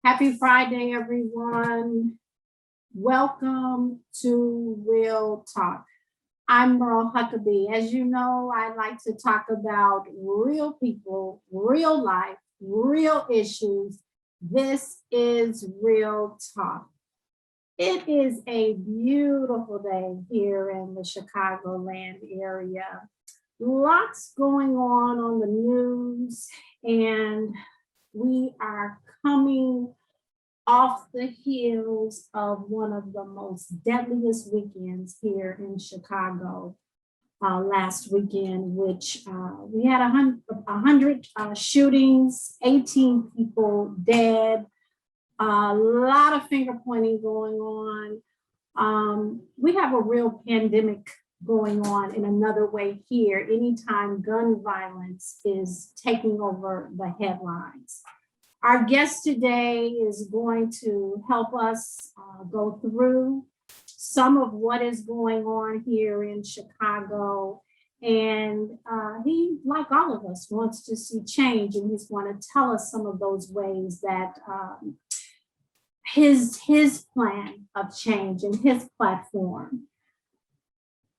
Happy Friday, everyone. Welcome to Real Talk. I'm Merle Huckabee. As you know, I like to talk about real people, real life, real issues. This is Real Talk. It is a beautiful day here in the Chicagoland area. Lots going on the news, and we are coming off the heels of one of the most deadliest weekends here in Chicago last weekend, which we had 100 shootings, 18 people dead, a lot of finger pointing going on. We have a real pandemic going on in another way here anytime gun violence is taking over the headlines. Our guest today is going to help us go through some of what is going on here in Chicago. And he, like all of us, wants to see change, and he's going to tell us some of those ways that his plan of change and his platform.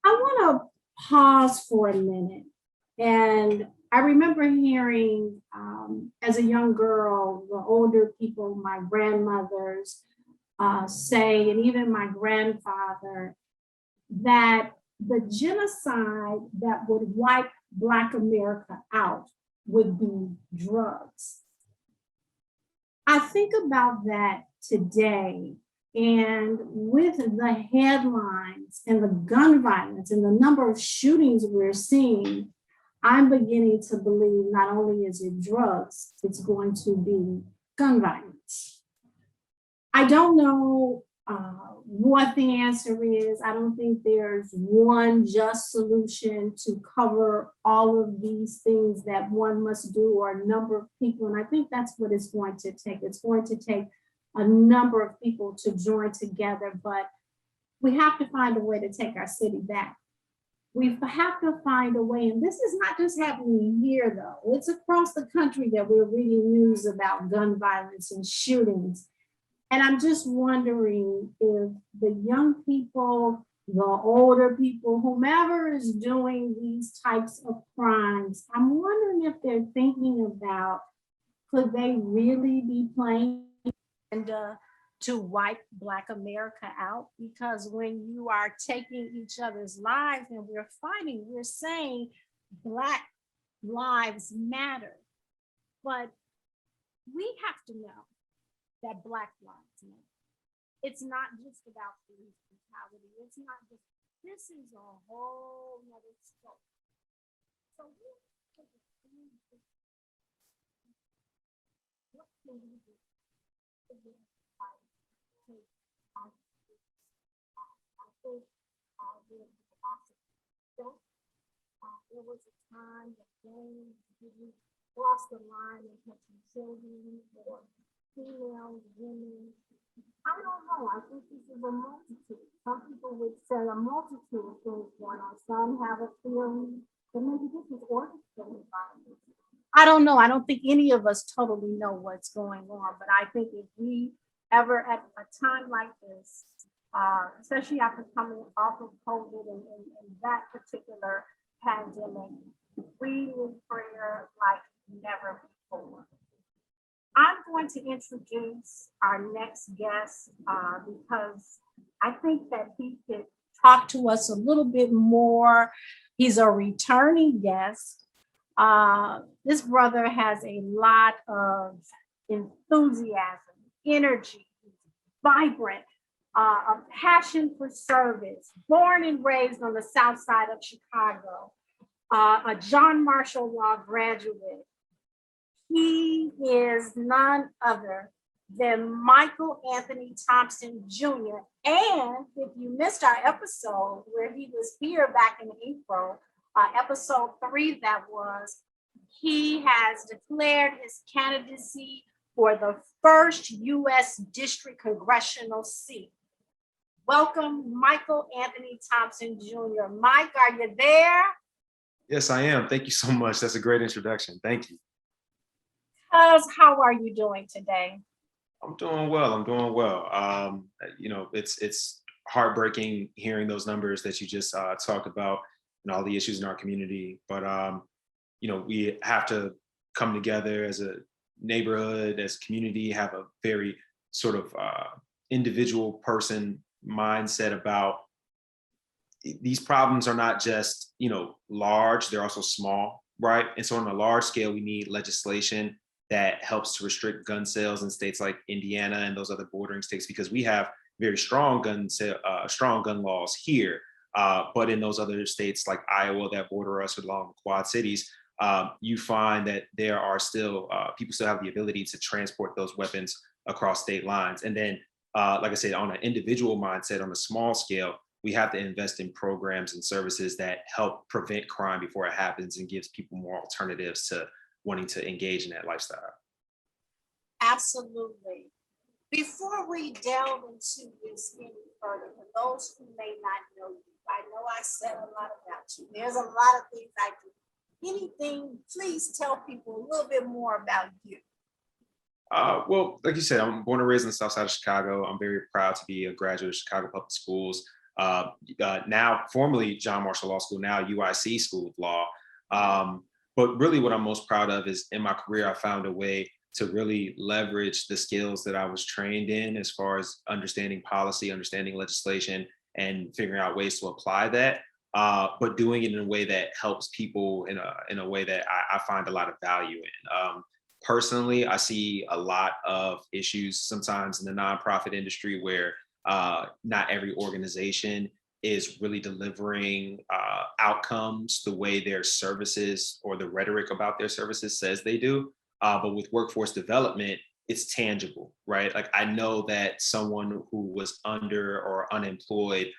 I want to pause for a minute. And I remember hearing as a young girl, the older people, my grandmothers say, and even my grandfather, that the genocide that would wipe Black America out would be drugs. I think about that today, and with the headlines and the gun violence and the number of shootings we're seeing, I'm beginning to believe not only is it drugs, it's going to be gun violence. I don't know what the answer is. I don't think there's one just solution to cover all of these things that one must do, or a number of people. And I think that's what it's going to take. It's going to take a number of people to join together, but we have to find a way to take our city back. We have to find a way, and this is not just happening here though, it's across the country that we're reading news about gun violence and shootings. And I'm just wondering if the young people, the older people, whomever is doing these types of crimes, I'm wondering if they're thinking about, could they really be playing to wipe Black America out? Because when you are taking each other's lives and we're fighting, we're saying Black lives matter. But we have to know that Black lives matter. It's not just about police brutality. It's not just, this is a whole nother scope. So what can we do? There was a time that James didn't cross the line and touching children or female women. I don't know. I think this is a multitude. Some people would say a multitude of things going on. Some have a feeling that maybe this is orchestrated violence. I don't know. I don't think any of us totally know what's going on, but I think if we ever at a time like this, especially after coming off of COVID and that particular pandemic, we need prayer like never before. I'm going to introduce our next guest because I think that he could talk to us a little bit more. He's a returning guest. This brother has a lot of enthusiasm, energy, vibrant, a passion for service, born and raised on the south side of Chicago, a John Marshall Law graduate. He is none other than Michael Anthony Thompson Jr. And if you missed our episode where he was here back in April, episode 3 that was, he has declared his candidacy for the first U.S. District Congressional seat. Welcome, Michael Anthony Thompson Jr. Mike, are you there? Yes, I am. Thank you so much. That's a great introduction. Thank you. How are you doing today? I'm doing well. I'm doing well. It's heartbreaking hearing those numbers that you just talked about and all the issues in our community. But we have to come together as a neighborhood, as a community, have a very sort of individual person mindset about these problems are not just large; they're also small, right? And so on a large scale, we need legislation that helps to restrict gun sales in states like Indiana and those other bordering states because we have very strong gun laws here. But in those other states like Iowa that border us along the Quad Cities, you find that there are still people still have the ability to transport those weapons across state lines. And then, like I said, on an individual mindset, on a small scale, we have to invest in programs and services that help prevent crime before it happens and gives people more alternatives to wanting to engage in that lifestyle. Absolutely. Before we delve into this any further, for those who may not know you, I know I said a lot about you. There's a lot of things I do. Anything, please tell people a little bit more about you. Well, like you said, I'm born and raised in the South Side of Chicago. I'm very proud to be a graduate of Chicago Public Schools. Now, formerly John Marshall Law School, now UIC School of Law. But really, what I'm most proud of is in my career, I found a way to really leverage the skills that I was trained in as far as understanding policy, understanding legislation, and figuring out ways to apply that. But doing it in a way that helps people in a way that I find a lot of value in. Personally, I see a lot of issues sometimes in the nonprofit industry where not every organization is really delivering outcomes the way their services or the rhetoric about their services says they do. But with workforce development, it's tangible, right? Like I know that someone who was under or unemployed,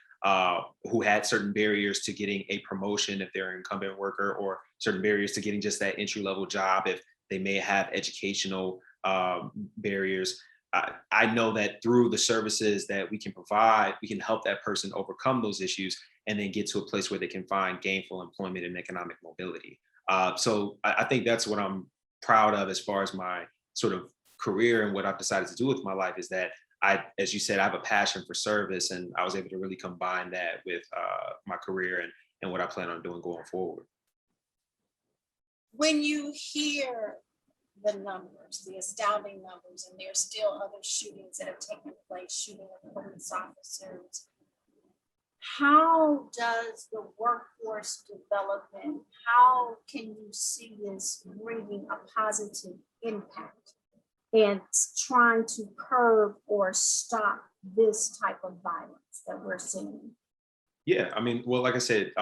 who had certain barriers to getting a promotion if they're an incumbent worker, or certain barriers to getting just that entry level job if they may have educational barriers. I know that through the services that we can provide, we can help that person overcome those issues and then get to a place where they can find gainful employment and economic mobility. So I think that's what I'm proud of as far as my sort of career and what I've decided to do with my life is that as you said, I have a passion for service, and I was able to really combine that with my career and what I plan on doing going forward. When you hear the numbers, the astounding numbers, and there's still other shootings that have taken place, shooting of police officers, how does the workforce development, how can you see this bringing a positive impact and trying to curb or stop this type of violence that we're seeing? Yeah, I mean, well, like I said,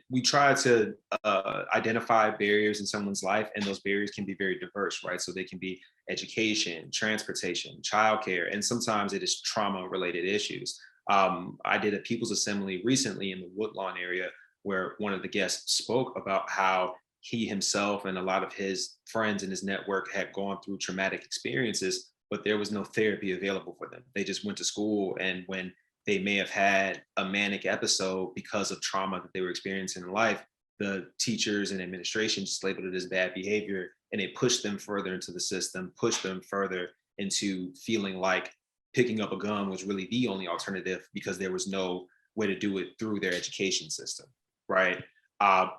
we try to identify barriers in someone's life, and those barriers can be very diverse, right? So they can be education, transportation, childcare, and sometimes it is trauma-related issues. I did a People's Assembly recently in the Woodlawn area where one of the guests spoke about how he himself and a lot of his friends in his network had gone through traumatic experiences, but there was no therapy available for them. They just went to school, and when they may have had a manic episode because of trauma that they were experiencing in life, the teachers and administration just labeled it as bad behavior, and it pushed them further into the system, pushed them further into feeling like picking up a gun was really the only alternative because there was no way to do it through their education system, right?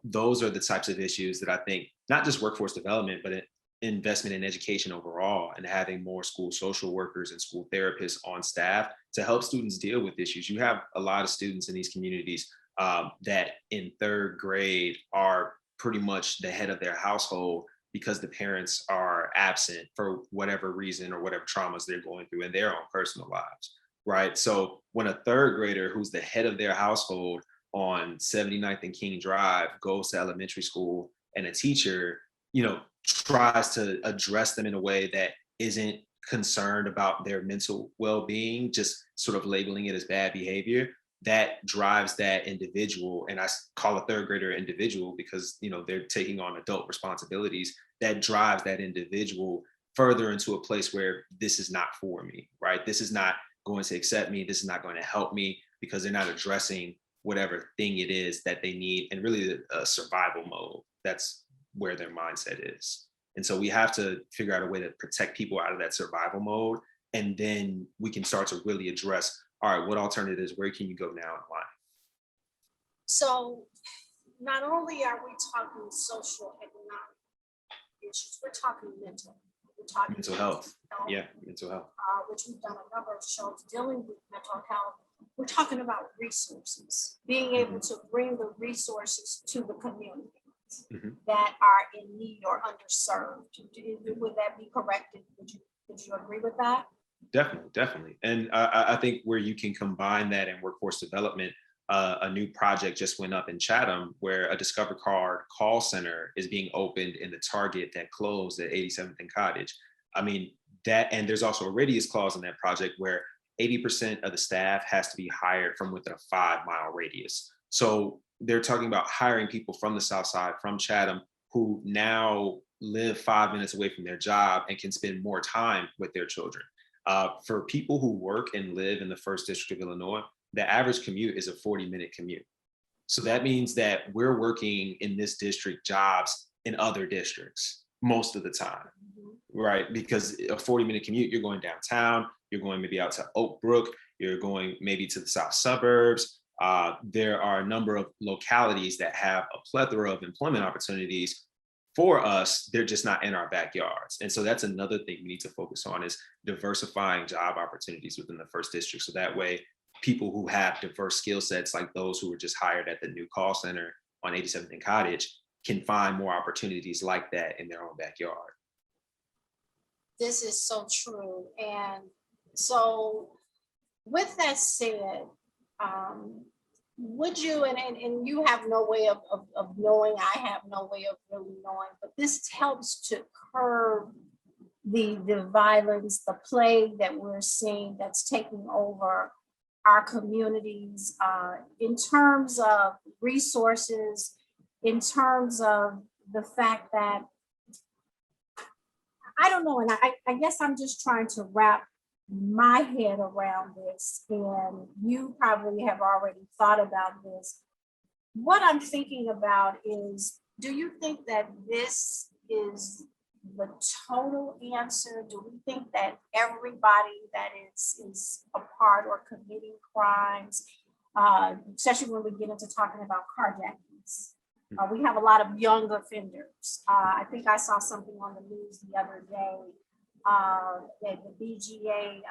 Those are the types of issues that I think not just workforce development, but investment in education overall and having more school social workers and school therapists on staff to help students deal with issues. You have a lot of students in these communities that in third grade are pretty much the head of their household because the parents are absent for whatever reason or whatever traumas they're going through in their own personal lives, right? So when a third grader who's the head of their household on 79th and King Drive goes to elementary school and a teacher, tries to address them in a way that isn't concerned about their mental well-being, just sort of labeling it as bad behavior, that drives that individual, and I call a third grader individual because they're taking on adult responsibilities, that drives that individual further into a place where this is not for me, right? This is not going to accept me, this is not going to help me, because they're not addressing whatever thing it is that they need, and really a survival mode. That's where their mindset is. And so we have to figure out a way to protect people out of that survival mode And then we can start to really address, all right, what alternatives, where can you go now in life? So not only are we talking social economic issues, we're talking mental. We're talking Mental health. Yeah, mental health. which we've done a number of shows dealing with mental health. We're talking about resources, being able to bring the resources to the community that are in need or underserved. Would that be correct? Would you agree with that? Definitely, definitely. And I think where you can combine that and workforce development, a new project just went up in Chatham where a Discover Card call center is being opened in the Target that closed at 87th and Cottage. I mean, that, and there's also a radius clause in that project where 80% of the staff has to be hired from within a 5-mile radius. So they're talking about hiring people from the South Side, from Chatham, who now live 5 minutes away from their job and can spend more time with their children. For people who work and live in the 1st District of Illinois, the average commute is a 40-minute commute. So that means that we're working in this district jobs in other districts most of the time, right? Because a 40-minute commute, you're going downtown, you're going maybe out to Oak Brook, you're going maybe to the south suburbs. There are a number of localities that have a plethora of employment opportunities for us. They're just not in our backyards. And so that's another thing we need to focus on, is diversifying job opportunities within the 1st District. So that way, people who have diverse skill sets, like those who were just hired at the new call center on 87th and Cottage, can find more opportunities like that in their own backyard. This is so true. And so with that said, would you, and you have no way of knowing, I have no way of really knowing, but this helps to curb the violence, the plague that we're seeing that's taking over our communities, in terms of resources, in terms of the fact that, I don't know, and I guess I'm just trying to wrap my head around this, and you probably have already thought about this. What I'm thinking about is, do you think that this is the total answer? Do we think that everybody that is a part or committing crimes, especially when we get into talking about carjackings, we have a lot of young offenders. I think I saw something on the news the other day that the BGA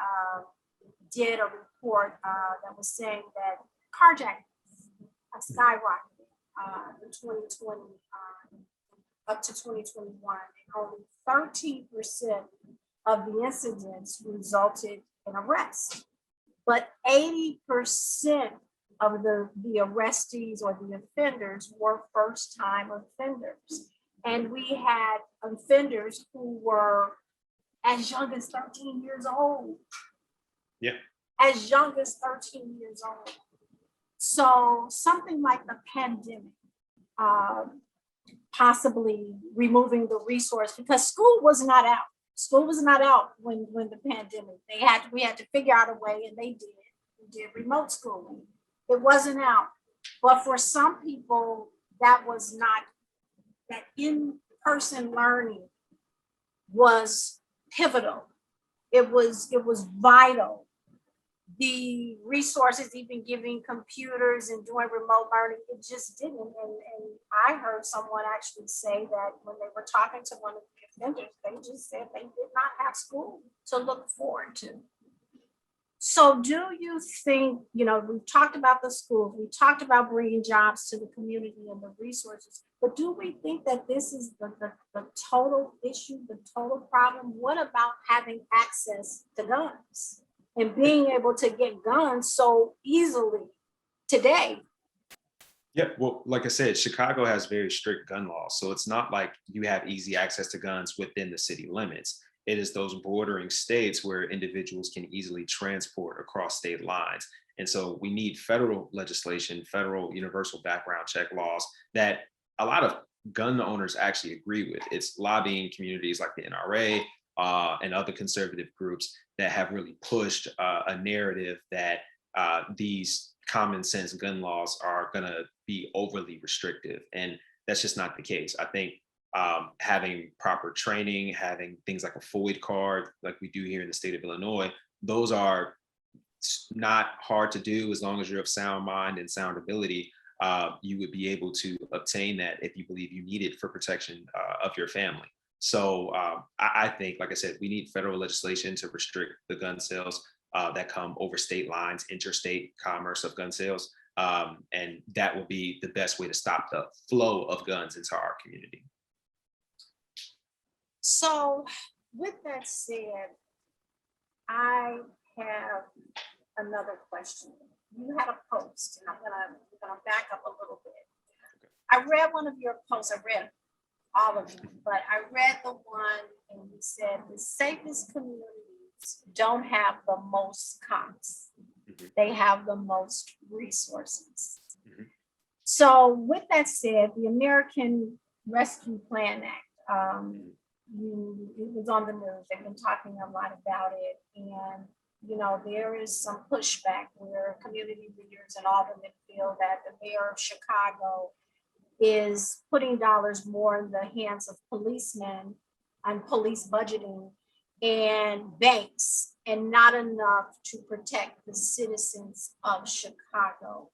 did a report that was saying that carjackings have skyrocketed in 2020 up to 2021. And only 13% of the incidents resulted in arrest, but 80% of the arrestees or the offenders were first-time offenders. And we had offenders who were as young as 13 years old. Yeah. As young as 13 years old. So something like the pandemic, possibly removing the resource, because school was not out. School was not out when the pandemic. We had to figure out a way, and they did. We did remote schooling. It wasn't out. But for some people, that in-person learning was pivotal. It was vital. The resources, even giving computers and doing remote learning, it just didn't. And I heard someone actually say that when they were talking to one of the offenders, they just said they did not have school to look forward to. So do you think, we've talked about the schools, we talked about bringing jobs to the community and the resources, but do we think that this is the total issue, the total problem? What about having access to guns and being able to get guns so easily today? Yeah, well, like I said, Chicago has very strict gun laws. So it's not like you have easy access to guns within the city limits. It is those bordering states where individuals can easily transport across state lines. And so we need federal legislation, federal universal background check laws that a lot of gun owners actually agree with. It's lobbying communities like the NRA and other conservative groups that have really pushed a narrative that these common sense gun laws are going to be overly restrictive. And that's just not the case. I think having proper training, having things like a FOID card, like we do here in the state of Illinois. Those are not hard to do as long as you're of sound mind and sound ability. You would be able to obtain that if you believe you need it for protection of your family. So I think, like I said, we need federal legislation to restrict the gun sales that come over state lines, interstate commerce of gun sales. And that will be the best way to stop the flow of guns into our community. So with that said, I have another question. You had a post, and I'm gonna back up a little bit. I read one of your posts. I read all of them, but I read the one and you said the safest communities don't have the most cops. They have the most resources. So with that said, the American Rescue Plan Act, it was on the news. They've been talking a lot about it. And, you know, there is some pushback where community leaders and aldermen feel that the mayor of Chicago is putting dollars more in the hands of policemen and police budgeting and banks, and not enough to protect the citizens of Chicago.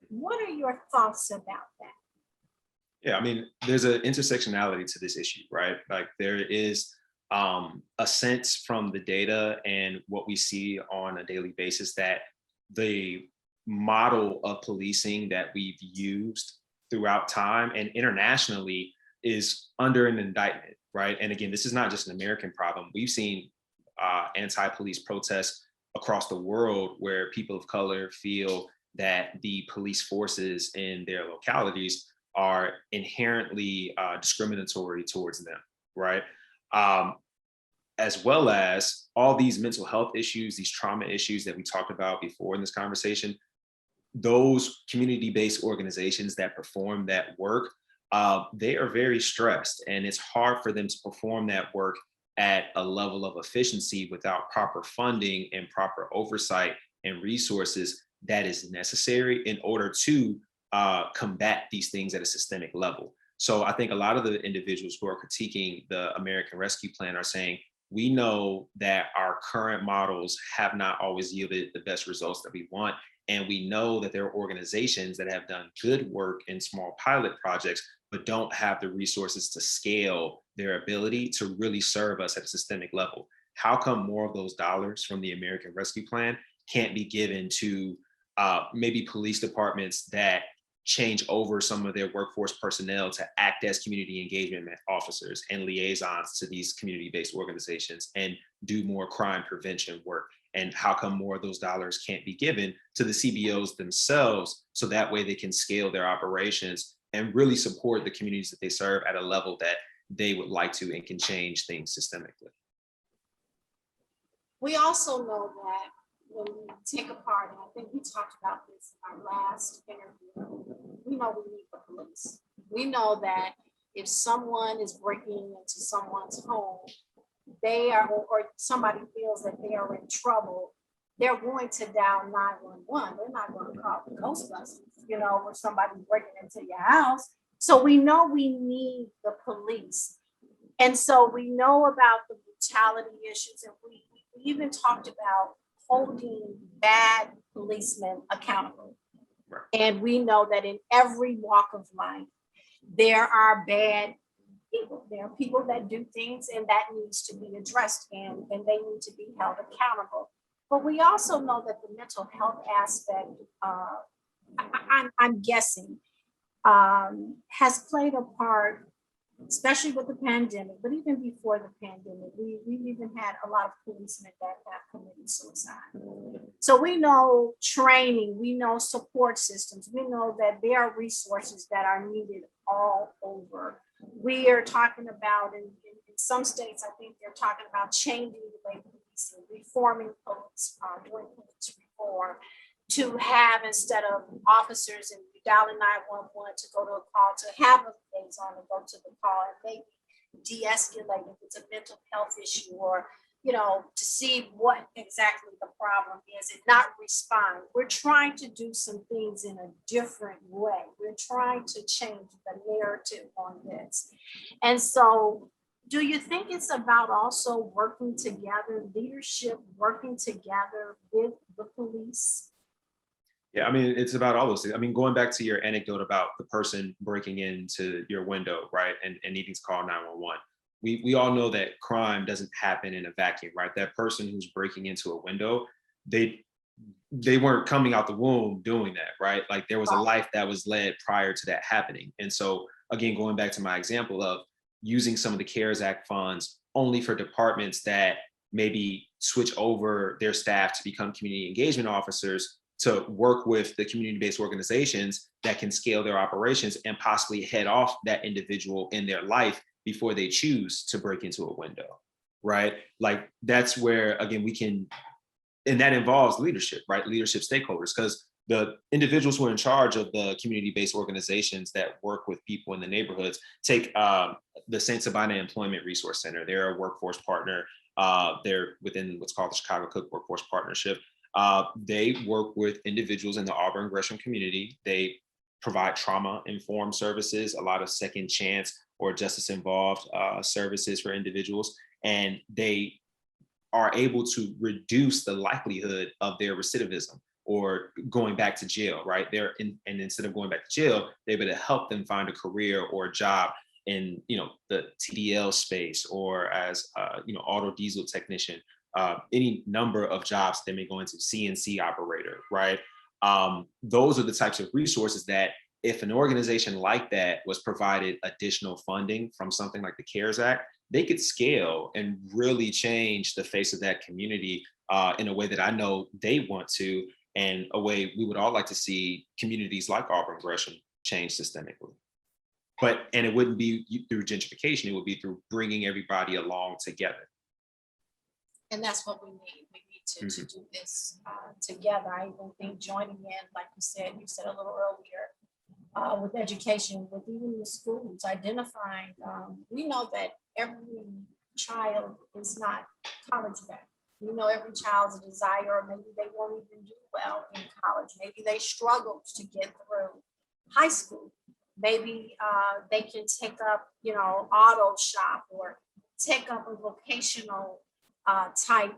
What are your thoughts about that? Yeah, I mean, there's an intersectionality to this issue, right? Like there is a sense from the data and what we see on a daily basis that the model of policing that we've used throughout time and internationally is under an indictment, right? And again, this is not just an American problem. We've seen anti-police protests across the world where people of color feel that the police forces in their localities are inherently discriminatory towards them, right? As well as all these mental health issues, these trauma issues that we talked about before in this conversation. Those community-based organizations that perform that work, they are very stressed, and it's hard for them to perform that work at a level of efficiency without proper funding and proper oversight and resources that is necessary in order to combat these things at a systemic level. So I think a lot of the individuals who are critiquing the American Rescue Plan are saying, we know that our current models have not always yielded the best results that we want. And we know that there are organizations that have done good work in small pilot projects, but don't have the resources to scale their ability to really serve us at a systemic level. How come more of those dollars from the American Rescue Plan can't be given to maybe police departments that change over some of their workforce personnel to act as community engagement officers and liaisons to these community-based organizations and do more crime prevention work? And how come more of those dollars can't be given to the CBOs themselves so that way they can scale their operations and really support the communities that they serve at a level that they would like to and can change things systemically? We also know that when we take apart, and I think we talked about this in our last interview, we know we need the police. We know that if someone is breaking into someone's home, they are, or somebody feels that they are in trouble, they're going to dial 911. They're not going to call the Ghostbusters, you know, or somebody breaking into your house. So we know we need the police. And so we know about the brutality issues, and we even talked about holding bad policemen accountable. Right. And we know that in every walk of life, there are bad people. There are people that do things, and that needs to be addressed, and they need to be held accountable. But we also know that the mental health aspect, I'm guessing, has played a part, especially with the pandemic, but even before the pandemic, we've even had a lot of policemen that have committed suicide. So we know training, we know support systems, we know that there are resources that are needed all over. We are talking about, in some states, I think they're talking about changing the way policing, reforming police, doing police reform, to have, instead of officers and dialing 911 to go to a call, to have a liaison and go to the call and maybe de-escalate if it's a mental health issue, or to see what exactly the problem is and not respond. We're trying to do some things in a different way. We're trying to change the narrative on this. And so, do you think it's about also working together, leadership working together with the police? Yeah, I mean, it's about all those things. I mean, going back to your anecdote about the person breaking into your window, right, and needing to call 911. We all know that crime doesn't happen in a vacuum, right? That person who's breaking into a window, they weren't coming out the womb doing that, right? Like there was a life that was led prior to that happening. And so again, going back to my example of using some of the CARES Act funds only for departments that maybe switch over their staff to become community engagement officers to work with the community-based organizations that can scale their operations and possibly head off that individual in their life before they choose to break into a window, right? Like that's where, again, we can, and that involves leadership, right? Leadership stakeholders, because the individuals who are in charge of the community-based organizations that work with people in the neighborhoods, take the St. Sabina Employment Resource Center. They're a workforce partner. They're within what's called the Chicago Cook Workforce Partnership. They work with individuals in the Auburn Gresham community. They provide trauma-informed services, a lot of second chance or justice-involved services for individuals, and they are able to reduce the likelihood of their recidivism or going back to jail, right? And instead of going back to jail, they're able to help them find a career or a job in, the TDL space or as, auto diesel technician, any number of jobs they may go into, CNC operator, right? Those are the types of resources that if an organization like that was provided additional funding from something like the CARES Act, they could scale and really change the face of that community in a way that I know they want to, and a way we would all like to see communities like Auburn Gresham change systemically. And it wouldn't be through gentrification, it would be through bringing everybody along together. And that's what we need. We need to do this together. I even think joining in, like you said a little earlier, with education, with even the schools, identifying, we know that every child is not college bound. We know every child's a desire, or maybe they won't even do well in college. Maybe they struggle to get through high school. Maybe they can take up, auto shop or take up a vocational type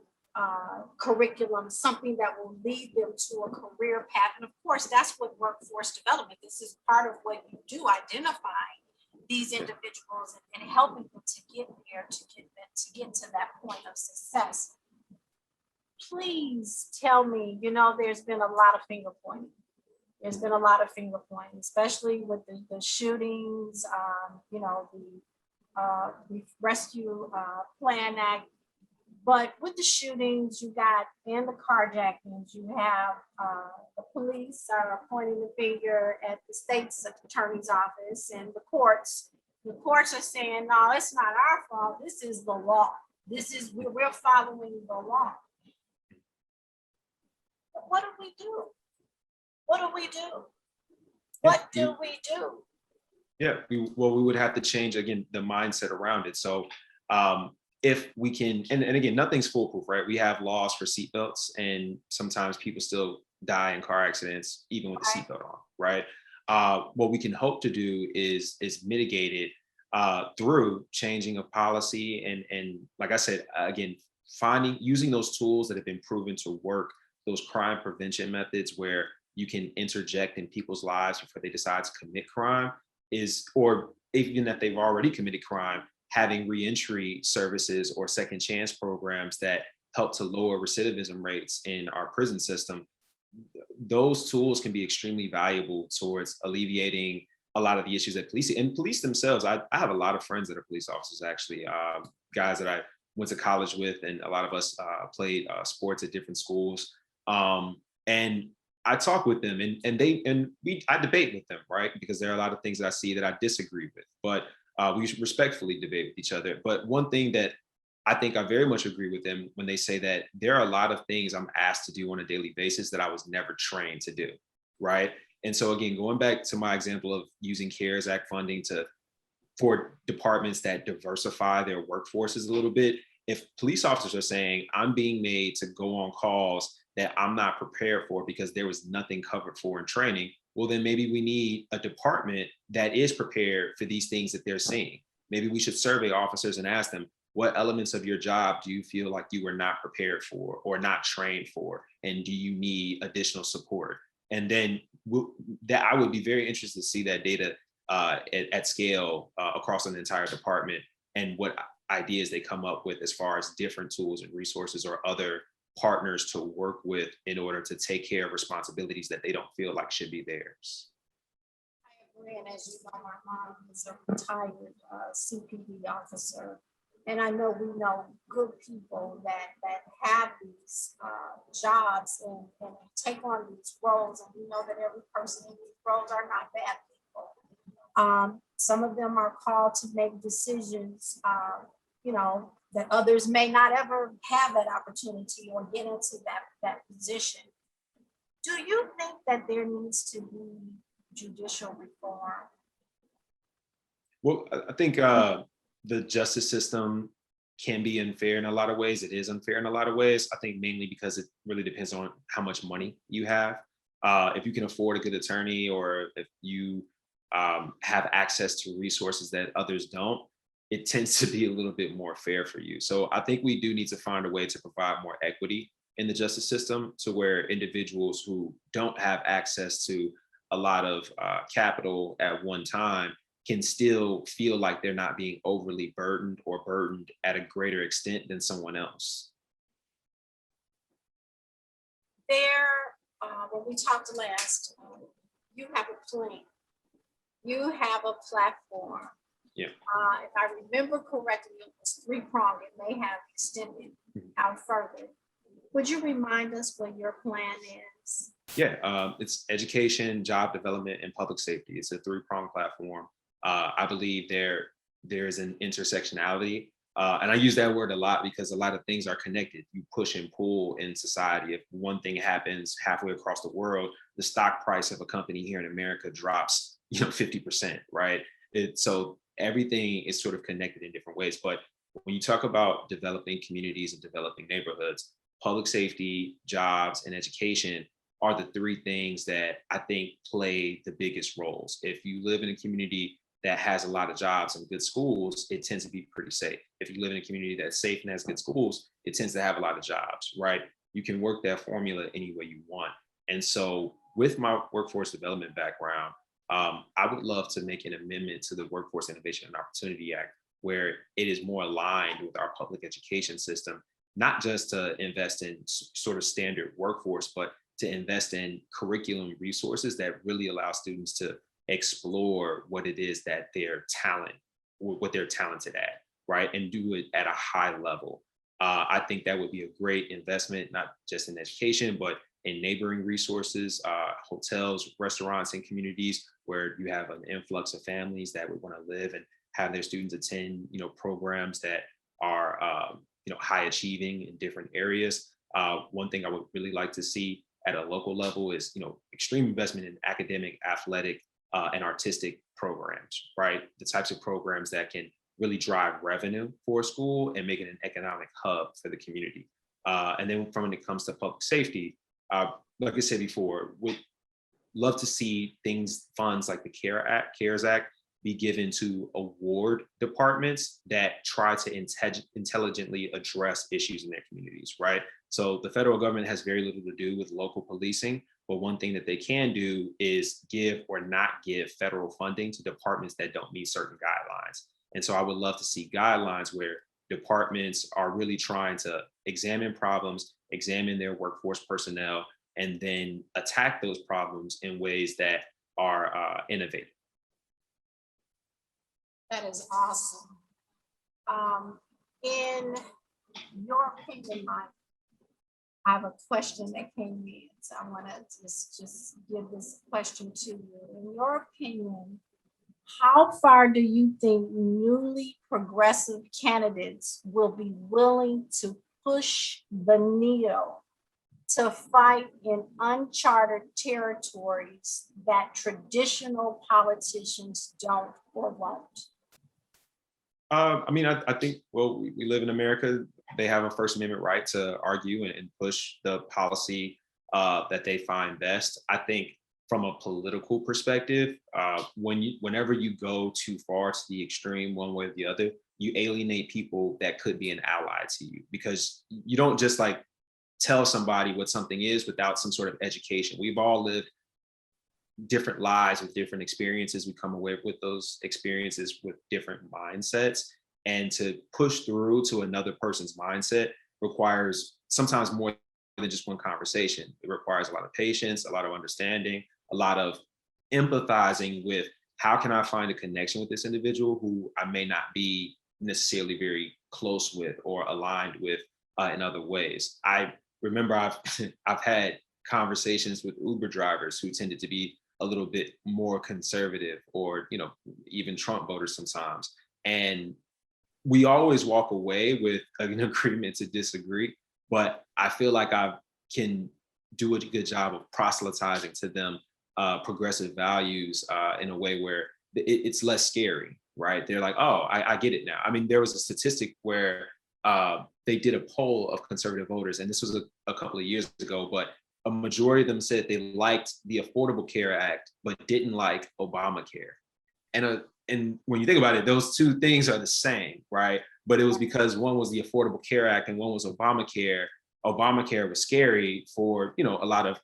curriculum, something that will lead them to a career path. And of course, that's what workforce development, this is part of what you do, identifying these individuals and helping them to get there, to get to that point of success. Please tell me, there's been a lot of finger pointing. There's been a lot of finger pointing, especially with the shootings, the Rescue Plan Act. But with the shootings, and the carjackings, you have the police are pointing the finger at the state's attorney's office and the courts. The courts are saying, no, it's not our fault. This is the law. We're following the law. But what do we do? What do we do? What do we do? Yeah, we would have to change, again, the mindset around it. So if we can, and again, nothing's foolproof, right? We have laws for seatbelts, and sometimes people still die in car accidents, even with the seatbelt on, right? What we can hope to do is mitigate it through changing of policy and like I said, again, using those tools that have been proven to work, those crime prevention methods where you can interject in people's lives before they decide to commit crime, or even if they've already committed crime, having reentry services or second chance programs that help to lower recidivism rates in our prison system. Those tools can be extremely valuable towards alleviating a lot of the issues that police themselves. I have a lot of friends that are police officers, actually, guys that I went to college with, and a lot of us played sports at different schools. And I talk with them, I debate with them, right? Because there are a lot of things that I see that I disagree with, but we respectfully debate with each other. But one thing that I think I very much agree with them when they say that there are a lot of things I'm asked to do on a daily basis that I was never trained to do, right? And so again, going back to my example of using CARES Act funding for departments that diversify their workforces a little bit, if police officers are saying, I'm being made to go on calls that I'm not prepared for because there was nothing covered for in training, well, then maybe we need a department that is prepared for these things that they're seeing. Maybe we should survey officers and ask them, what elements of your job do you feel like you were not prepared for or not trained for? And do you need additional support? And then that I would be very interested to see that data at scale across an entire department, and what ideas they come up with as far as different tools and resources or other partners to work with in order to take care of responsibilities that they don't feel like should be theirs. I agree, and as you know, my mom is a retired CPD officer, and I know we know good people that have these jobs and take on these roles, and we know that every person in these roles are not bad people. Some of them are called to make decisions, that others may not ever have that opportunity or get into that position. Do you think that there needs to be judicial reform? Well, I think the justice system can be unfair in a lot of ways. It is unfair in a lot of ways. I think mainly because it really depends on how much money you have. If you can afford a good attorney, or if you have access to resources that others don't, it tends to be a little bit more fair for you. So I think we do need to find a way to provide more equity in the justice system, to where individuals who don't have access to a lot of capital at one time can still feel like they're not being overly burdened or burdened at a greater extent than someone else. When we talked last, you have a plan. You have a platform. Yeah. If I remember correctly, it was 3-pronged. It may have extended out further. Would you remind us what your plan is? Yeah, it's education, job development, and public safety. It's a 3-pronged platform. I believe there's an intersectionality, and I use that word a lot because a lot of things are connected. You push and pull in society. If one thing happens halfway across the world, the stock price of a company here in America drops, 50%, right? So everything is sort of connected in different ways. But when you talk about developing communities and developing neighborhoods, public safety, jobs, and education are the 3 things that I think play the biggest roles. If you live in a community that has a lot of jobs and good schools, it tends to be pretty safe. If you live in a community that's safe and has good schools, it tends to have a lot of jobs, right? You can work that formula any way you want. And so with my workforce development background, I would love to make an amendment to the Workforce Innovation and Opportunity Act, where it is more aligned with our public education system, not just to invest in sort of standard workforce, but to invest in curriculum resources that really allow students to explore what it is that what they're talented at, right? And do it at a high level. I think that would be a great investment, not just in education, but in neighboring resources, hotels, restaurants, and communities where you have an influx of families that would want to live and have their students attend, programs that are, high achieving in different areas. One thing I would really like to see at a local level is, extreme investment in academic, athletic, and artistic programs, right? The types of programs that can really drive revenue for a school and make it an economic hub for the community. And then when it comes to public safety, like I said before, would love to see funds like the CARES Act be given to award departments that try to intelligently address issues in their communities, right? So the federal government has very little to do with local policing, but one thing that they can do is give or not give federal funding to departments that don't meet certain guidelines. And so I would love to see guidelines where departments are really trying to examine problems, examine their workforce personnel, and then attack those problems in ways that are innovative. That is awesome. In your opinion, Mike, I have a question that came in, so I want to just give this question to you. In your opinion, how far do you think newly progressive candidates will be willing to push the needle to fight in uncharted territories that traditional politicians don't or won't? I think, well, we live in America. they have a First Amendment right to argue and push the policy that they find best. I think from a political perspective, whenever you go too far to the extreme one way or the other, you alienate people that could be an ally to you, because you don't just like tell somebody what something is without some sort of education. We've all lived different lives with different experiences. We come away with those experiences with different mindsets. And to push through to another person's mindset requires sometimes more than just one conversation. It requires a lot of patience, a lot of understanding, a lot of empathizing with how can I find a connection with this individual who I may not be necessarily very close with or aligned with in other ways. I remember I've had conversations with Uber drivers who tended to be a little bit more conservative, or even Trump voters sometimes. And we always walk away with an agreement to disagree, but I feel like I can do a good job of proselytizing to them progressive values in a way where it's less scary, right? They're like, oh, I get it now. I mean, there was a statistic where they did a poll of conservative voters, and this was a couple of years ago, but a majority of them said they liked the Affordable Care Act, but didn't like Obamacare. And when you think about it, those two things are the same, right? But it was because one was the Affordable Care Act and one was Obamacare. Obamacare was scary for, a lot of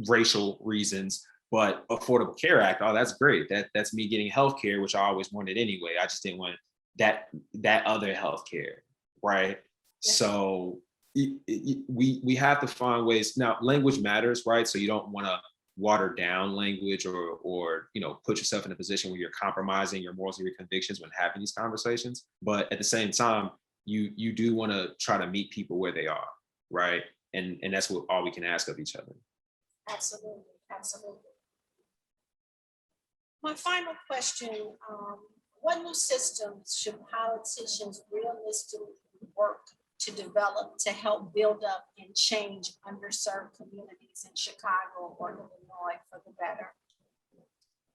racial reasons, but Affordable Care Act, oh, that's great. That's me getting health care, which I always wanted anyway. I just didn't want that other health care, right? Yeah. So we have to find ways. Now, language matters, right? So you don't want to water down language or put yourself in a position where you're compromising your morals and your convictions when having these conversations. But at the same time, you do want to try to meet people where they are, right? And that's all we can ask of each other. Absolutely, absolutely. My final question, what new systems should politicians realistically work to develop to help build up and change underserved communities in Chicago or Illinois for the better?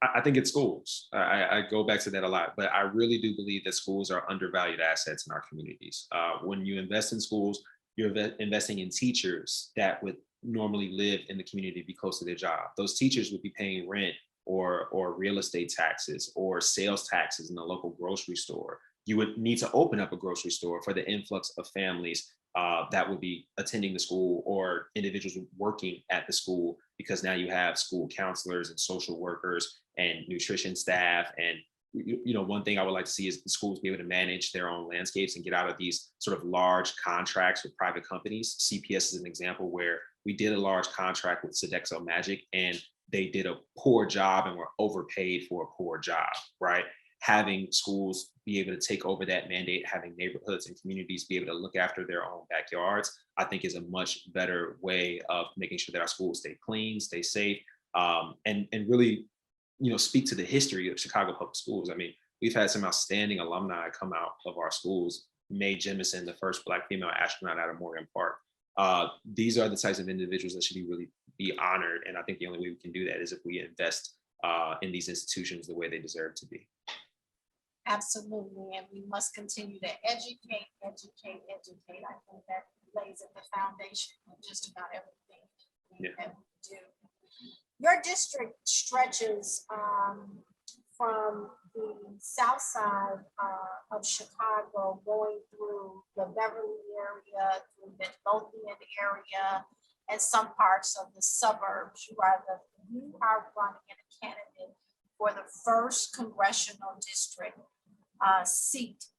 I think it's schools. I go back to that a lot, but I really do believe that schools are undervalued assets in our communities. When you invest in schools, you're investing in teachers that would normally live in the community, be close to their job. Those teachers would be paying rent or real estate taxes or sales taxes in the local grocery store. You would need to open up a grocery store for the influx of families that would be attending the school or individuals working at the school, because now you have school counselors and social workers and nutrition staff. And one thing I would like to see is the schools be able to manage their own landscapes and get out of these sort of large contracts with private companies. CPS is an example where we did a large contract with Sodexo Magic, and they did a poor job and were overpaid for a poor job, right? Having schools be able to take over that mandate, having neighborhoods and communities be able to look after their own backyards, I think is a much better way of making sure that our schools stay clean, stay safe, and really, speak to the history of Chicago public schools. I mean, we've had some outstanding alumni come out of our schools. Mae Jemison, the first Black female astronaut out of Morgan Park. These are the types of individuals that should really be honored. And I think the only way we can do that is if we invest in these institutions the way they deserve to be. Absolutely. And we must continue to educate. I think that lays at the foundation of just about everything that we do. Your district stretches from the south side of Chicago, going through the Beverly area, through the Midlothian area, and some parts of the suburbs. You are running a candidate for the 1st Congressional District seat.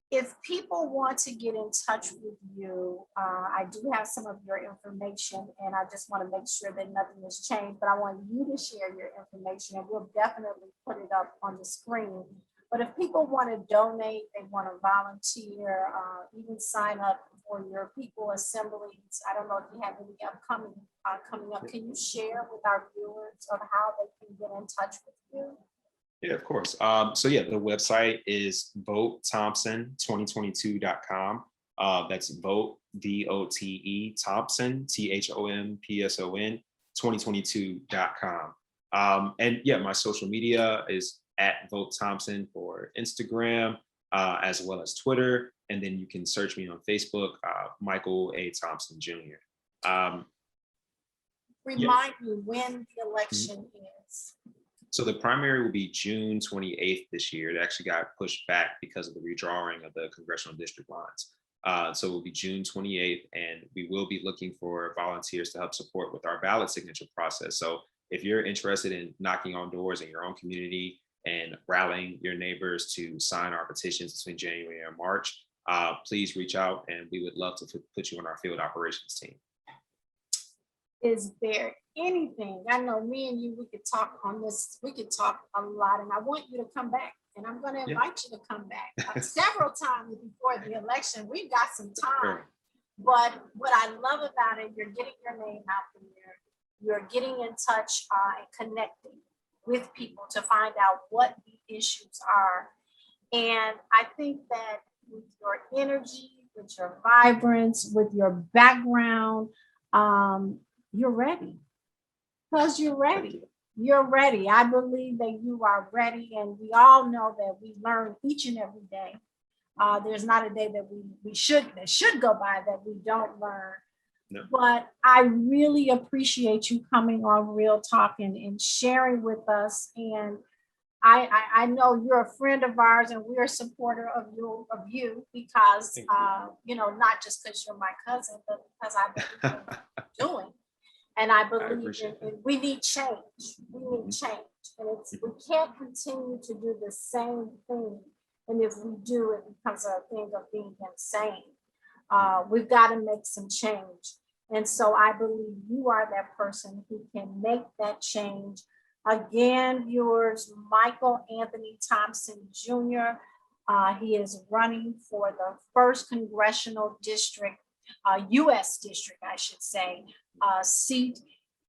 If people want to get in touch with you, I do have some of your information, and I just want to make sure that nothing has changed, but I want you to share your information, and we'll definitely put it up on the screen. But if people want to donate, they want to volunteer, even sign up for your people assemblies, I don't know if you have any upcoming coming up. Can you share with our viewers of how they can get in touch with you? Yeah, of course. So the website is votethompson2022.com. That's vote, VOTE, Thompson, THOMPSON, 2022.com. And my social media is at Vote Thompson for Instagram, as well as Twitter. and then you can search me on Facebook, Michael A. Thompson Jr. Remind me when the election is. So the primary will be June 28th this year. It actually got pushed back because of the redrawing of the congressional district lines. So it will be June 28th, and we will be looking for volunteers to help support with our ballot signature process. So if you're interested in knocking on doors in your own community and rallying your neighbors to sign our petitions between January and March, please reach out, and we would love to put you on our field operations team. Is there anything, I know me and you, we could talk on this, we could talk a lot, and I want you to come back, and I'm going to invite you to come back several times before the election. We've got some time, but what I love about it, you're getting your name out there, you're getting in touch and connecting with people to find out what the issues are. And I think that with your energy, with your vibrance, with your background, you're ready. Because you're ready. You're ready. I believe that you are ready. And we all know that we learn each and every day. There's not a day that we should go by that we don't learn. No. But I really appreciate you coming on Real Talk and sharing with us. And I know you're a friend of ours, and we're a supporter of you because you know, not just because you're my cousin, but because I believe in what you're doing. And I believe we need change. We need change. And we can't continue to do the same thing. And if we do, it becomes a thing of being insane. We've got to make some change. And so I believe you are that person who can make that change. Again, viewers, Michael Anthony Thompson Jr. He is running for the 1st Congressional District, U.S. District, I should say, seat.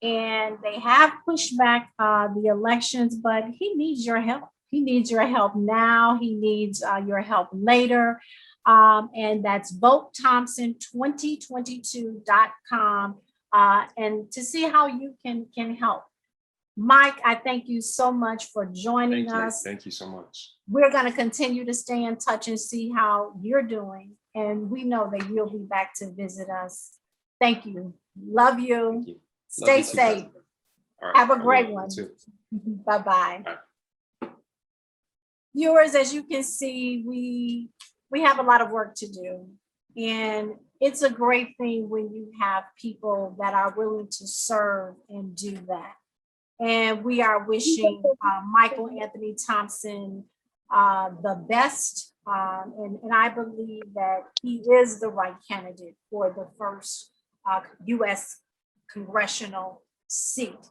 And they have pushed back the elections, but he needs your help. He needs your help now. He needs your help later. And that's votethompson2022.com and to see how you can help. Mike, I thank you so much for joining us. Thank you so much. We're going to continue to stay in touch and see how you're doing. And we know that you'll be back to visit us. Thank you. Love you. Thank you. Stay safe. Right. Have a great one. Bye-bye. Viewers, as you can see, we have a lot of work to do. And it's a great thing when you have people that are willing to serve and do that. And we are wishing Michael Anthony Thompson the best. And I believe that he is the right candidate for the 1st U.S. congressional seat.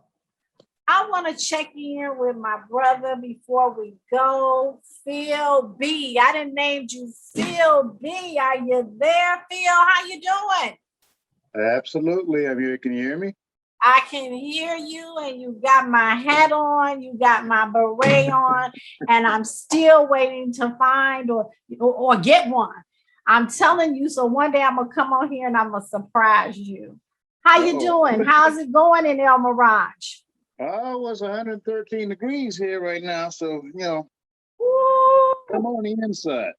I want to check in with my brother before we go. Phil B. I didn't name you Phil B. Are you there, Phil? How you doing? Absolutely. Can you hear me? I can hear you, and you got my hat on, you got my beret on, and I'm still waiting to find or get one. I'm telling you, so one day I'm gonna come on here and I'm gonna surprise you. How you doing? How's it going in El Mirage? Oh, it's 113 degrees here right now, so you know, I'm on the inside.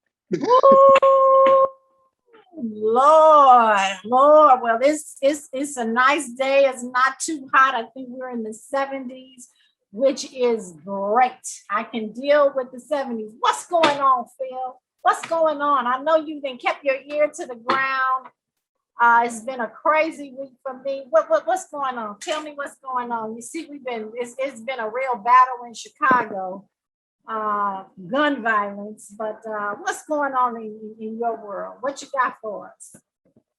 Lord, well, it's a nice day. It's not too hot. I think we're in the 70s, which is great. I can deal with the 70s. What's going on, Phil? What's going on? I know you've been kept your ear to the ground. It's been a crazy week for me. What's going on? Tell me what's going on. You see, it's been a real battle in Chicago, gun violence. But what's going on in your world? What you got for us?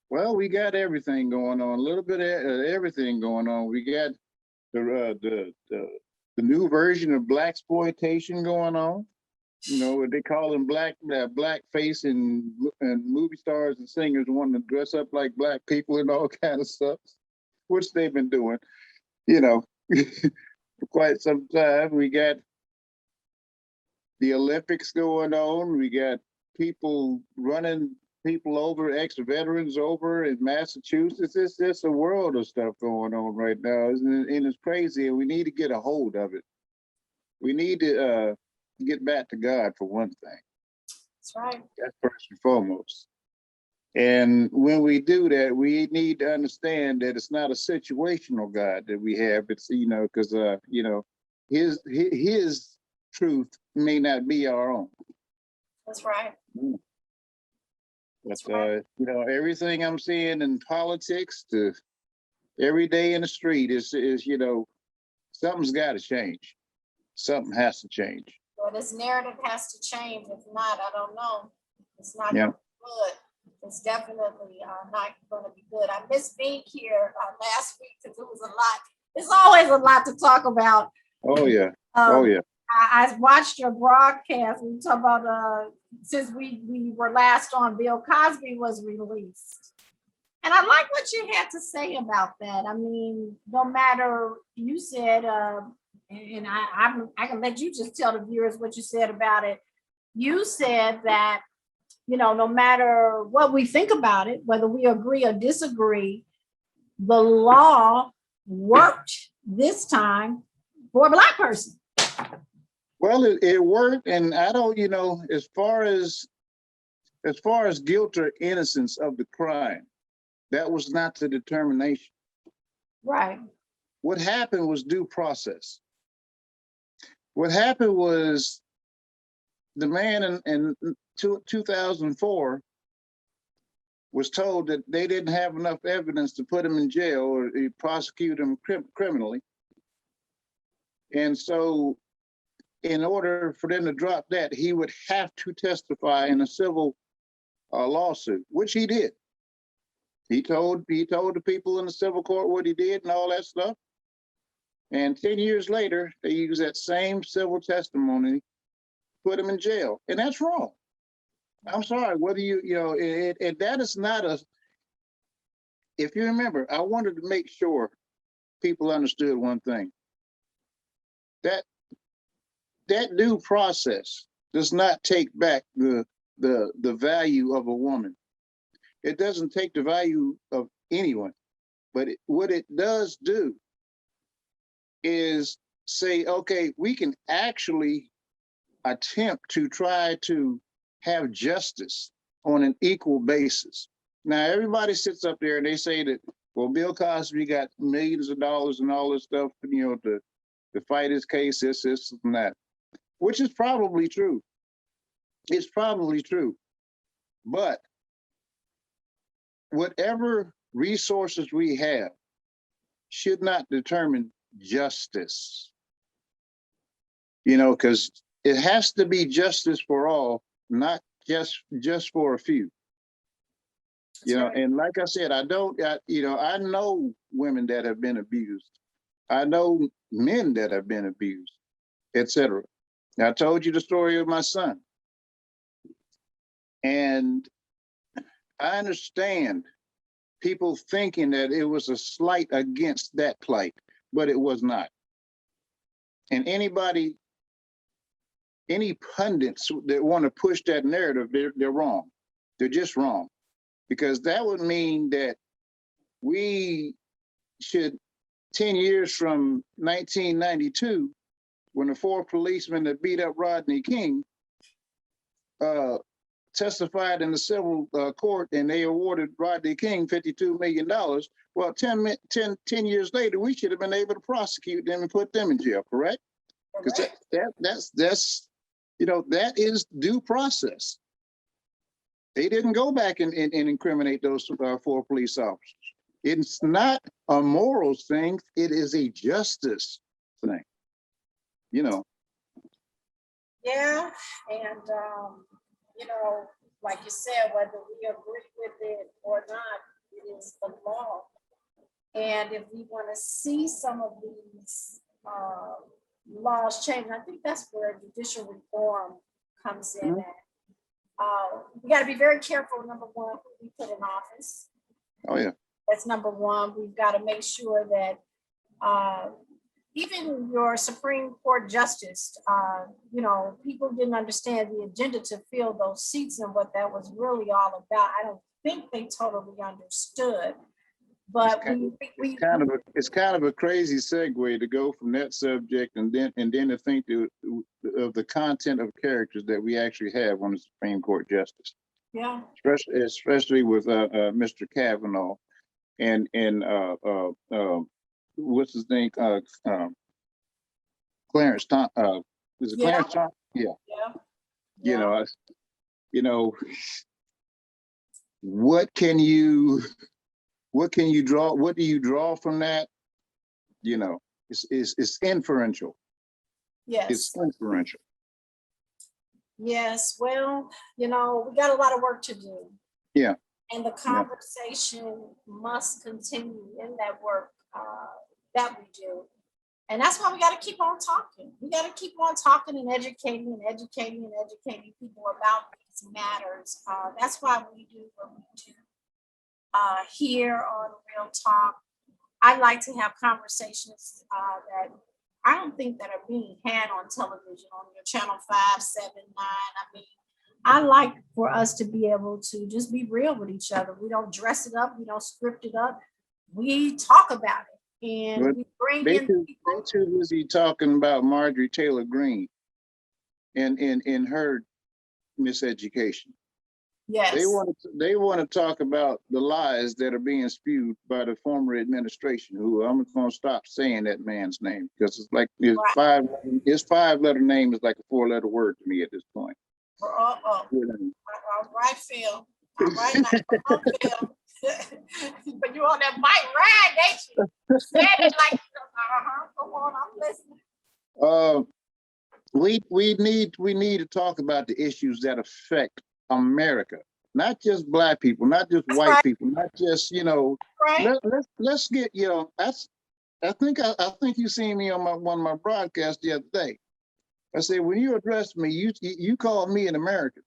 Well, we got everything going on. A little bit of everything going on. We got the new version of Blaxploitation going on. You know what they call them, blackface and movie stars and singers wanting to dress up like black people and all kind of stuff, which they've been doing, you know, for quite some time. We got the Olympics going on. We got people running people over, ex-veterans over in Massachusetts. It's just a world of stuff going on right now, and it's crazy, and we need to get a hold of it. We need to get back to God for one thing. That's right. That's first and foremost. And when we do that, we need to understand that it's not a situational God that we have. It's, because, his truth may not be our own. That's right. But, That's right. everything I'm seeing in politics to every day in the street is something's got to change. Something has to change. Well, this narrative has to change. If not, I don't know. It's not Yeah. going to be good. It's definitely not going to be good. I missed being here last week because it was a lot. It's always a lot to talk about. Oh yeah. Oh yeah. I watched your broadcast. We talk about since we were last on, Bill Cosby was released. And I like what you had to say about that. I mean, no matter, you said, and I can let you just tell the viewers what you said about it. You said that, no matter what we think about it, whether we agree or disagree, the law worked this time for a Black person. Well, it worked, and I don't, as far as guilt or innocence of the crime, that was not the determination. Right. What happened was due process. What happened was the man in 2004 was told that they didn't have enough evidence to put him in jail or prosecute him criminally. And so in order for them to drop that, he would have to testify in a civil lawsuit, which he did. He told the people in the civil court what he did and all that stuff. And 10 years later, they use that same civil testimony, put him in jail. And that's wrong. I'm sorry, whether and that is not if you remember, I wanted to make sure people understood one thing. That due process does not take back the value of a woman. It doesn't take the value of anyone, but what it does do is say, okay, we can actually attempt to try to have justice on an equal basis. Now, everybody sits up there and they say that, well, Bill Cosby got millions of dollars and all this stuff, to fight his case, this and that, which is probably true. It's probably true. But whatever resources we have should not determine justice. Because it has to be justice for all, not just for a few. Right. And like I said, I know women that have been abused. I know men that have been abused, etc. I told you the story of my son. And I understand people thinking that it was a slight against that plight, but it was not. And any pundits that want to push that narrative, they're wrong. They're just wrong. Because that would mean that we should, 10 years from 1992, when the 4 policemen that beat up Rodney King testified in the civil court and they awarded Rodney King $52 million. Well, 10 years later, we should have been able to prosecute them and put them in jail, correct? Because that's that is due process. They didn't go back and incriminate those 4 police officers. It's not a morals thing. It is a justice thing. Yeah, and like you said, whether we agree with it or not, it is the law. And if we want to see some of these laws change, I think that's where judicial reform comes in. We got to be very careful, number one, who we put in office. Oh yeah. That's number one. We've got to make sure that even your Supreme Court justice, people didn't understand the agenda to fill those seats and what that was really all about. I don't think they totally understood But It's kind of a crazy segue to go from that subject and then to think of the content of characters that we actually have on the Supreme Court justice. yeah, Especially with Mr. Kavanaugh and what's his name? Clarence Thompson. Is it Yeah. Clarence Thompson? Yeah. yeah. You know, what can you draw? What do you draw from that? You know, it's inferential. Yes. It's inferential. Yes, well, we got a lot of work to do. Yeah. And the conversation must continue in that work that we do. And that's why we got to keep on talking. We got to keep on talking and educating people about these matters. That's why we do what we do here on Real Talk. I like to have conversations that I don't think that are being had on television on your channel 5, 7, 9. I mean, I like for us to be able to just be real with each other. We don't dress it up. We don't script it up. We talk about it, and But we bring They in too people. busy talking about Marjorie Taylor Greene and in her miseducation. Yes, They want to talk about the lies that are being spewed by the former administration. Who I'm going to stop saying that man's name because it's like his Right. 5-letter name is like a 4-letter word to me at this point. All You know. right, Phil. All right, now, come on, Phil. But you on that bike ride, ain't you? Said it like, come on, I'm listening. We need to talk about the issues that affect America, not just Black people, not just That's white right. people, not just Right? let's get I think you seen me on one of my broadcasts the other day. I said when you address me, you call me an American.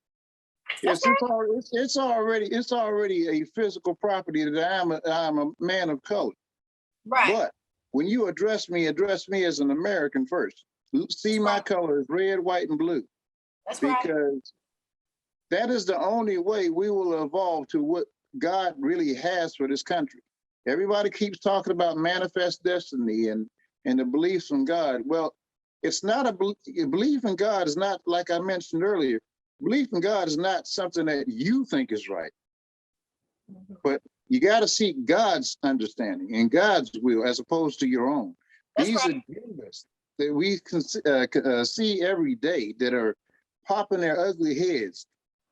Yes, it's already a physical property that I'm a man of color. Right. But when you address me as an American first. See my color is red, white, and blue. That's right. Because that is the only way we will evolve to what God really has for this country. Everybody keeps talking about manifest destiny and the beliefs in God. Well, it's not belief in God is not, like I mentioned earlier, belief in God is not something that you think is right. But you got to seek God's understanding and God's will as opposed to your own. That's These right. agendas that we can see every day that are popping their ugly heads.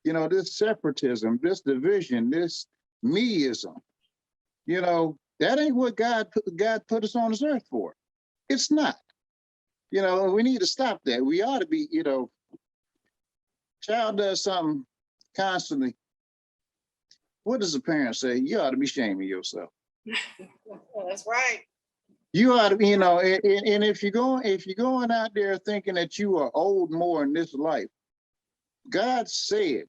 This separatism, this division, this meism, that ain't what God put us on this earth for. It's not. We need to stop that. We ought to be, child does something constantly. What does the parent say? You ought to be shaming yourself. That's right. You ought to, and if you're going out there thinking that you are owed more in this life, God said,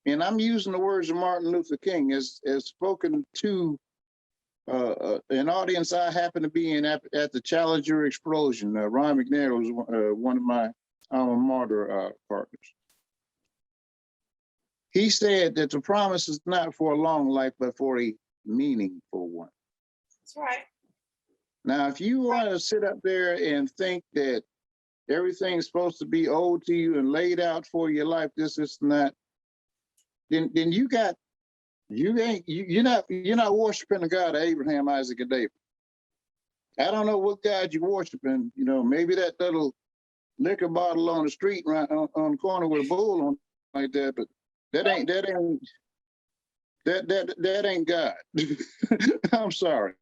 and I'm using the words of Martin Luther King as spoken to an audience I happen to be in at the Challenger Explosion. Ron McNair was one of my alma mater partners. He said that the promise is not for a long life, but for a meaningful one. That's right. Now, if you want to sit up there and think that everything's supposed to be owed to you and laid out for your life, this is not, then you're not worshiping the God of Abraham, Isaac, and David. I don't know what God you're worshiping. Maybe that little liquor bottle on the street right on the corner with a bull on like that, but that ain't God. I'm sorry,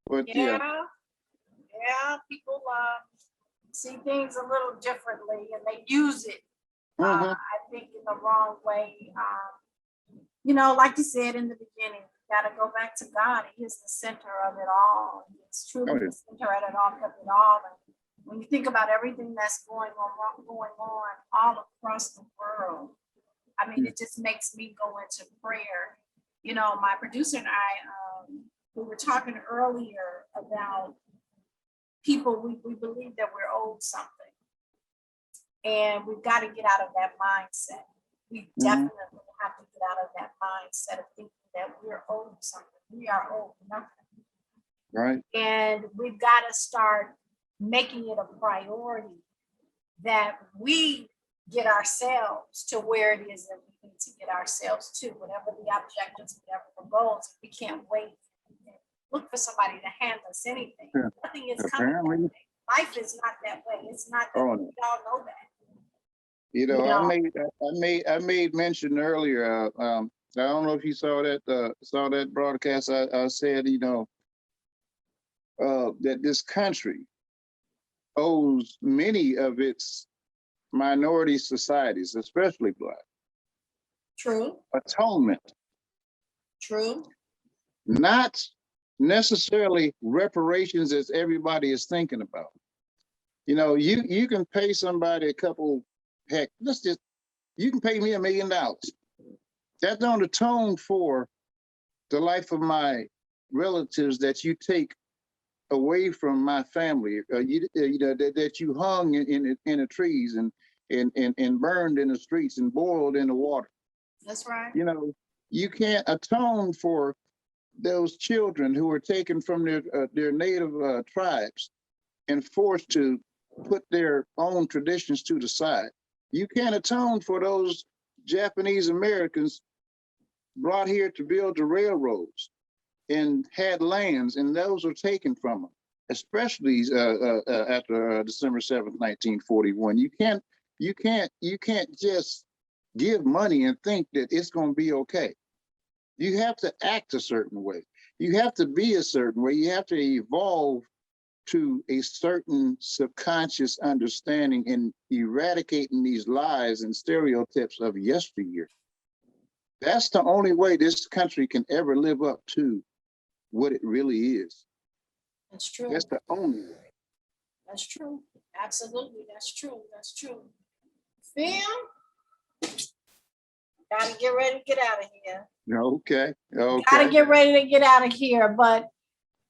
But Yeah. People see things a little differently and they use it, I think, in the wrong way. Like you said in the beginning, you got to go back to God. He is the center of it all. It's truly the center of it all. And when you think about everything that's going on all across the world, I mean, it just makes me go into prayer. My producer and I, we were talking earlier about people, we believe that we're owed something. And we've got to get out of that mindset. We definitely have to get out of that mindset of thinking that we're owed something. We are owed nothing. Right. And we've got to start making it a priority that we get ourselves to where it is that we need to get ourselves to, whatever the objectives, whatever the goals. We can't wait. Look for somebody to hand us anything. Yeah. Nothing is coming. That Apparently. way. Life is not that way. It's not that Oh, way. no. We all know that. You know, No. I made mention earlier. I don't know if you saw that broadcast. I said, you know, that this country owes many of its minority societies, especially Black, True, atonement, true. not necessarily reparations as everybody is thinking about. You know, you can pay somebody a couple, heck, you can pay me $1 million. That don't atone for the life of my relatives that you take away from my family, you know, that you hung in the trees and burned in the streets and boiled in the water. That's right. You know, you can't atone for those children who were taken from their native tribes and forced to put their own traditions to the side. You can't atone for those Japanese Americans brought here to build the railroads and had lands, and those were taken from them, especially after December 7th, 1941. You can't just give money and think that it's going to be okay. You have to act a certain way. You have to be a certain way. You have to evolve to a certain subconscious understanding and eradicating these lies and stereotypes of yesteryear. That's the only way this country can ever live up to what it really is. That's true. That's the only way. That's true. Absolutely. That's true. That's true. Phil, gotta get ready to get out of here. Okay. Okay. Gotta get ready to get out of here. But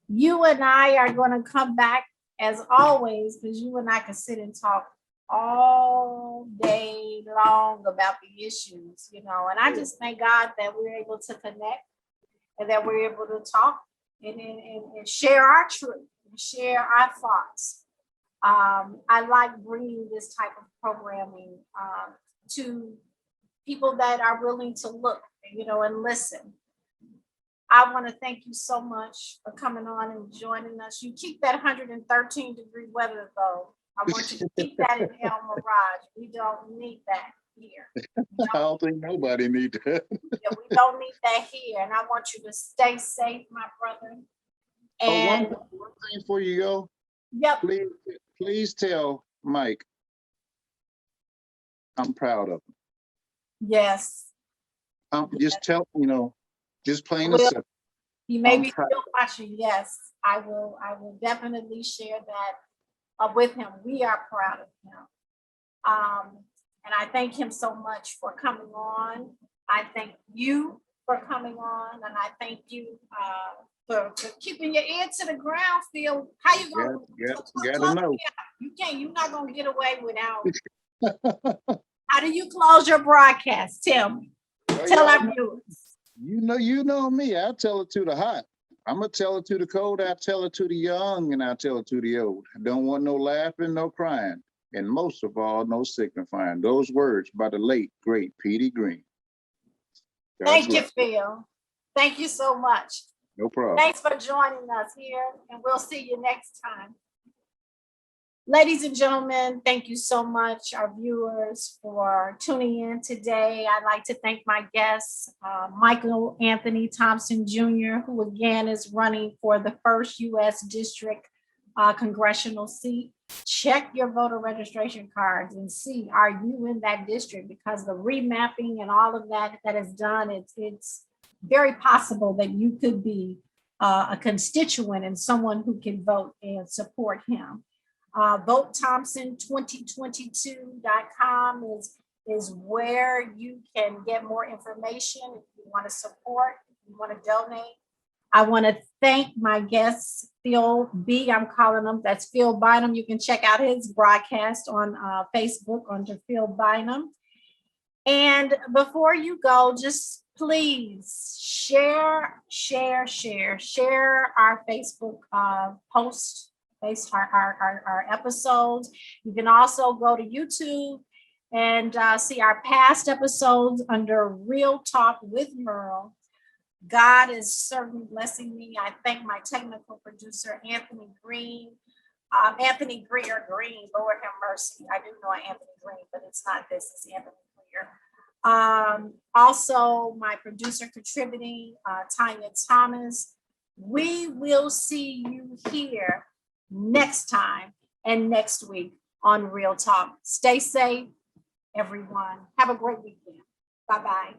you and I are going to come back as always, because you and I can sit and talk all day long about the issues, you know. And I just thank God that we're able to connect and that we're able to talk and share our truth and share our thoughts. I like bringing this type of programming to people that are willing to look, you know, and listen. I want to thank you so much for coming on and joining us. You keep that 113-degree weather though. I want you to keep that in El Mirage. We don't need that here. I don't think nobody needs that. Yeah, we don't need that here. And I want you to stay safe, my brother. And one thing before you go, yep, please tell Mike I'm proud of him. yes. Just tell, you know, just plain and Well, simple. He may I'm be proud. still watching. Yes, I will definitely share that with him. We are proud of him. And I thank him so much for coming on. I thank you for coming on, and I thank you for keeping your ear to the ground, Phil. How you gonna Gotta know. You can't, you're not gonna get away without. How do you close your broadcast? Tell me. Tell our viewers. You know me. I tell it to the hot. I'm gonna tell it to the cold. I tell it to the young, and I tell it to the old. I don't want no laughing, no crying, and most of all, no signifying. Those words by the late great Petey Green. Thank you, Phil. Thank you so much. No problem. Thanks for joining us here, and we'll see you next time. Ladies and gentlemen, thank you so much, our viewers, for tuning in today. I'd like to thank my guests, Michael Anthony Thompson Jr., who again is running for the 1st U.S. District congressional seat. Check your voter registration cards and see, are you in that district? Because the remapping and all of that is done, it's very possible that you could be a constituent and someone who can vote and support him. VoteThompson2022.com is where you can get more information if you want to support, if you want to donate. I want to thank my guests, Phil B. I'm calling him. That's Phil Bynum. You can check out his broadcast on Facebook under Phil Bynum. And before you go, just please share our Facebook post based our episodes. You can also go to YouTube and see our past episodes under Real Talk with Merle. God is certainly blessing me. I thank my technical producer, Anthony Green. Anthony Greer Green, Lord have mercy. I do know Anthony Green, but it's not this, it's Anthony Greer. Also, my producer contributing, Tanya Thomas. We will see you here next time and next week on Real Talk. Stay safe, everyone. Have a great weekend. Bye-bye.